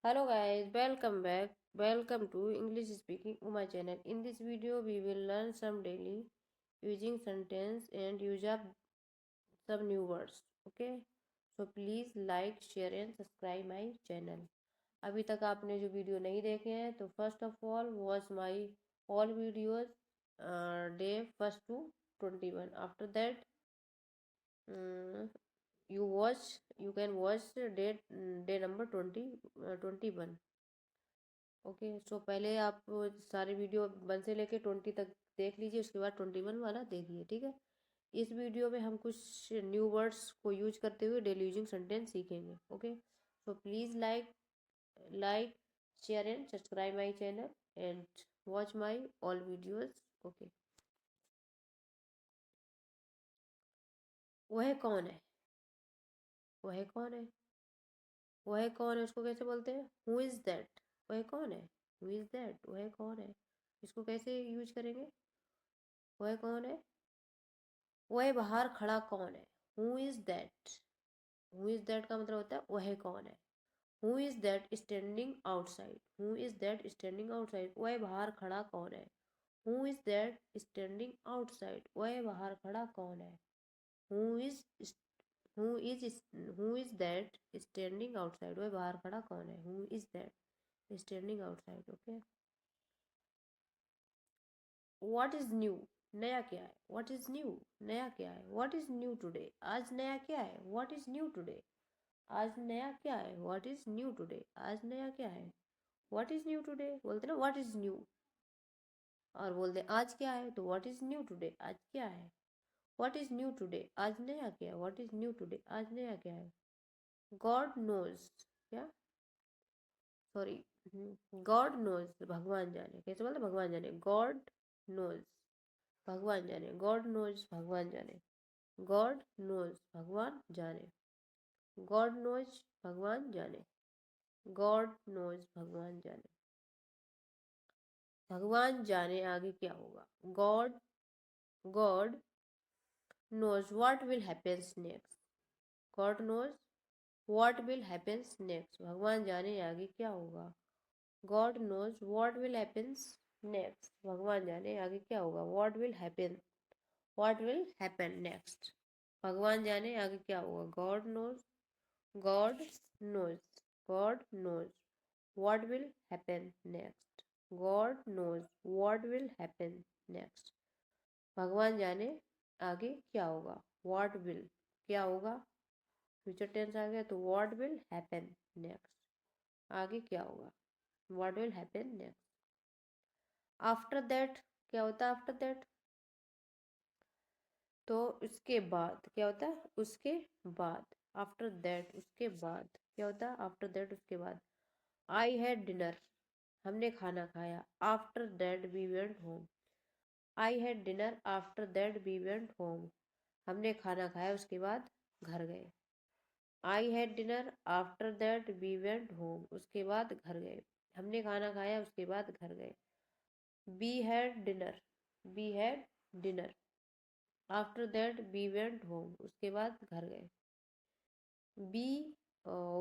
Hello guys, welcome back. Welcome to English Speaking my channel. In this video, we will learn some daily using sentence and use up some new words. Okay? So please like, share and subscribe my channel. अभी तक आपने जो video नहीं देखे हैं तो first of all watch my all videos day first to 21. After that you can watch day number 21. Okay so पहले आप सारे वीडियो 1 से लेके 20 तक देख लीजिए, उसके बाद 21 वाला देखिए, ठीक है। इस वीडियो में हम कुछ न्यू वर्ड्स को यूज करते हुए डेली यूजिंग सेंटेंस सीखेंगे। Okay so please like share and subscribe my channel and watch my all videos. Okay, वह कौन है? वह कौन है? वह कौन है उसको कैसे बोलते हैं? Who is that? वह कौन है? Who is that? वह कौन है? इसको कैसे यूज करेंगे? वह कौन है? वह बाहर खड़ा कौन है? Who is that? Who is that का मतलब होता है वह कौन है। Who is that standing outside? Who is that standing outside? वह बाहर खड़ा कौन है? Who is that standing outside? वह बाहर खड़ा कौन है? Who is who is who is that standing outside? वह बाहर खड़ा कौन है? Who is that standing outside? Okay, what is new? नया क्या है? What is new? नया क्या है? What is new today? आज नया क्या है? What is new today? आज नया क्या है? What is new today? आज नया क्या है? What is new today? बोलते ना व्हाट इज न्यू, और बोलते आज क्या है तो व्हाट इज न्यू टुडे? आज क्या है? What is new today? आज नया क्या है? What is new today? आज नया क्या है? गॉड नोज, क्या, सॉरी, गॉड नोज, भगवान जाने। कैसे बोलते? भगवान जाने। गॉड नोज, भगवान जाने। गॉड नोज, भगवान जाने। गॉड नोज, भगवान जाने। गॉड नोज, भगवान जाने। गॉड नोज, भगवान जाने। भगवान जाने आगे क्या होगा? God God knows what will happens next. God knows what will happens next. भगवान जाने आगे क्या होगा? God knows what will happens next. भगवान जाने आगे क्या होगा? What will happen next. भगवान जाने आगे क्या होगा? God knows God knows what will happen next. God knows what will happen next. भगवान जाने आगे क्या होगा? व्हाट विल, क्या होगा, फ्यूचर टेंस आ गया तो व्हाट विल हैपन नेक्स्ट, आगे क्या होगा? What will happen next. After that क्या होता है? आफ्टर दैट तो उसके बाद क्या होता है? उसके बाद। आफ्टर दैट उसके बाद क्या होता है? आफ्टर दैट उसके बाद। आई हैड डिनर, हमने खाना खाया। After that we went home. I had dinner after that we went home. हमने खाना खाया उसके बाद घर गए। I had dinner after that we went home, उसके बाद घर गए। हमने खाना खाया उसके बाद घर गए। We had dinner we had dinner after that we went home, उसके बाद घर गए। बी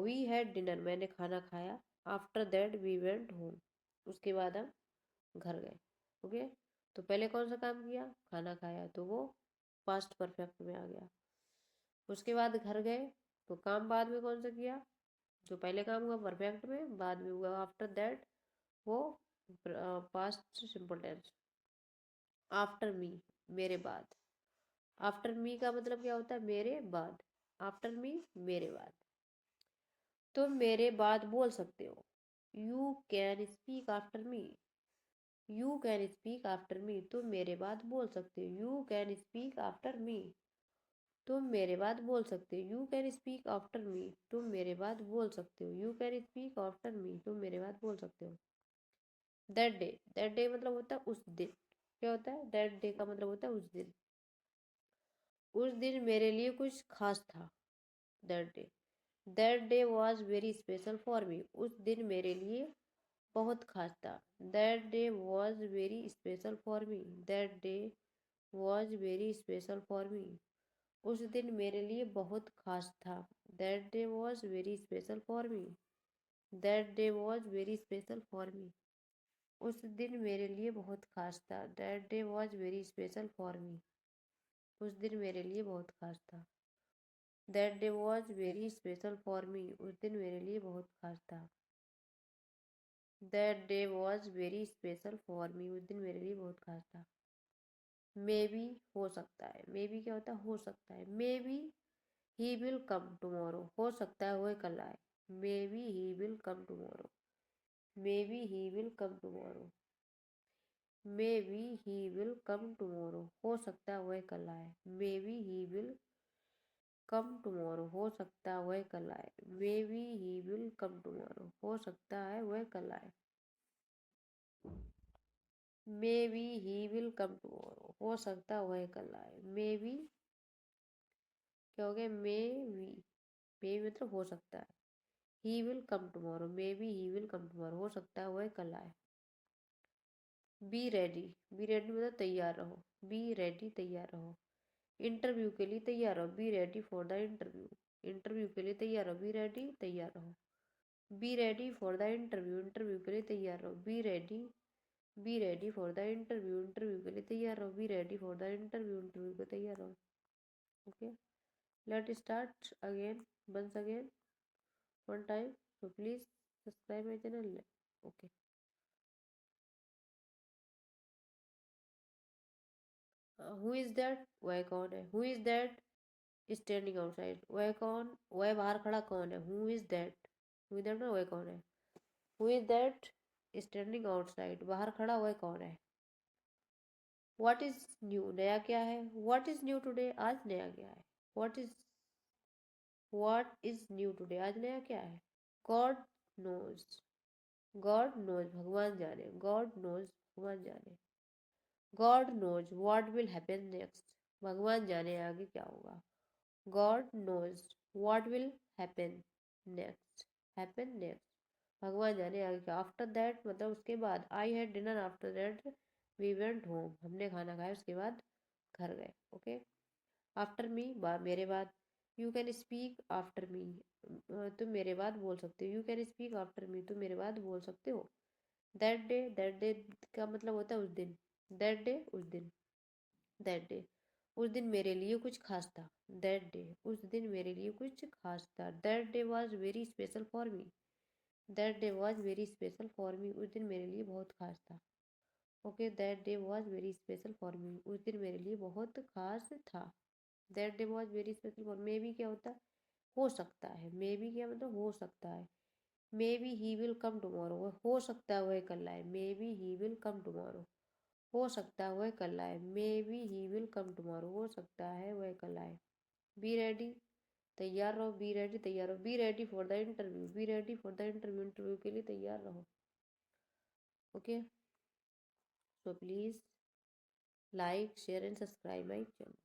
वी हैड डिनर, मैंने खाना खाया। After that we went home, उसके बाद हम घर गए। ओके, तो पहले कौन सा काम किया? खाना खाया, तो वो पास्ट परफेक्ट में आ गया। उसके बाद घर गए, तो काम बाद में कौन सा किया? जो पहले काम हुआ परफेक्ट में, बाद में हुआ आफ्टर दैट, वो past simple tense. After me, मेरे बाद। आफ्टर मी का मतलब क्या होता है? मेरे बाद। आफ्टर मी, मेरे बाद। तुम मेरे बाद बोल सकते हो। You can speak after me. You can speak after me, तुम मेरे बाद बोल सकते हो। You can speak after me, तुम मेरे बाद बोल सकते हो। You can speak after me, तुम मेरे बाद बोल सकते हो। You can speak after me, तुम मेरे बाद बोल सकते हो। दैट डे मतलब होता है उस दिन। क्या होता है? दैट डे का मतलब होता है उस दिन। उस दिन मेरे लिए कुछ खास था। That day was very special for me, उस दिन मेरे लिए बहुत खास था। That day was very special for me. That day was very special for me, उस दिन मेरे लिए बहुत खास था। That day was very special for me. That day was very special for me. उस दिन मेरे लिए बहुत खास था। That day was very special for me. उस दिन मेरे लिए बहुत खास था। That day was very special for me. उस दिन मेरे लिए बहुत खास था। That day was very special for me. उस दिन मेरे लिए बहुत खास था। मे बी हो सकता है। मे बी क्या होता है? हो सकता है। May be he will come tomorrow. हो सकता है वह कल आए। May be he will come tomorrow. May be he will come tomorrow. May be he will come tomorrow. हो सकता है वह कल आए। May be he will come tomorrow. हो सकता है वह कल आए। May be he will come tomorrow. हो सकता है वह कल आए। May be he will come tomorrow. हो सकता है वह कल आए। मे बी क्या हो गया? मे बी मतलब हो सकता है। He will come tomorrow. May be he will come tomorrow. हो सकता है वह कल आए। Be ready. बी रेडी मतलब तैयार रहो। बी रेडी तैयार रहो। इंटरव्यू के लिए तैयार रहो। Be ready for the interview. Interview के लिए तैयार रहो। बी रेडी तैयार रहो। Be ready for the interview. Interview के लिए तैयार रहो। Be ready for the interview. Interview के लिए तैयार रहो। Be ready for the interview. Interview के तैयार रहो। Okay, let start again, once again, one time. So please subscribe my channel. Okay. Who is that? वह कौन है? Who is that standing outside? वह कौन? वह बाहर खड़ा कौन है? Who is that? Who is that ना, वह कौन है? Who is that standing outside? बाहर खड़ा वह कौन है? What is new? नया क्या है? What is new today? आज नया क्या है? What is new today? आज नया क्या है? God knows. गॉड नोज भगवान जाने। गॉड नोज भगवान जाने। God knows what will happen next. भगवान जाने आगे क्या होगा। God knows what will happen next. Happen next. भगवान जाने आगे क्या। आफ्टर दैट मतलब उसके बाद। I had dinner after that we went home. हमने खाना खाया उसके बाद घर गए। ओके। आफ्टर मी मेरे बाद। You can speak after me. तुम मेरे बाद बोल सकते हो। You can speak after me. तुम मेरे बाद बोल सकते हो। दैट डे का मतलब होता है उस दिन। दैट डे उस दिन। दैट डे उस दिन मेरे लिए कुछ खास था। दैट डे उस दिन मेरे लिए कुछ खास था। That day was very special for me. That day was very special for me. उस दिन मेरे लिए बहुत खास था। Okay, that day was very special for me. उस दिन मेरे लिए बहुत खास था। That day was very special for may be क्या होता है? हो सकता है। मे बी क्या मतलब? हो सकता है। May be he will come tomorrow. हो सकता है वह कल आए। May be he will come tomorrow. हो सकता है वह कल आए। May be he will come tomorrow. हो सकता है वह कल आए। बी रेडी तैयार रहो। बी रेडी तैयार रहो। Be ready for the interview. Be ready for the interview. Interview के लिए तैयार रहो। Okay, so please like share and subscribe my channel.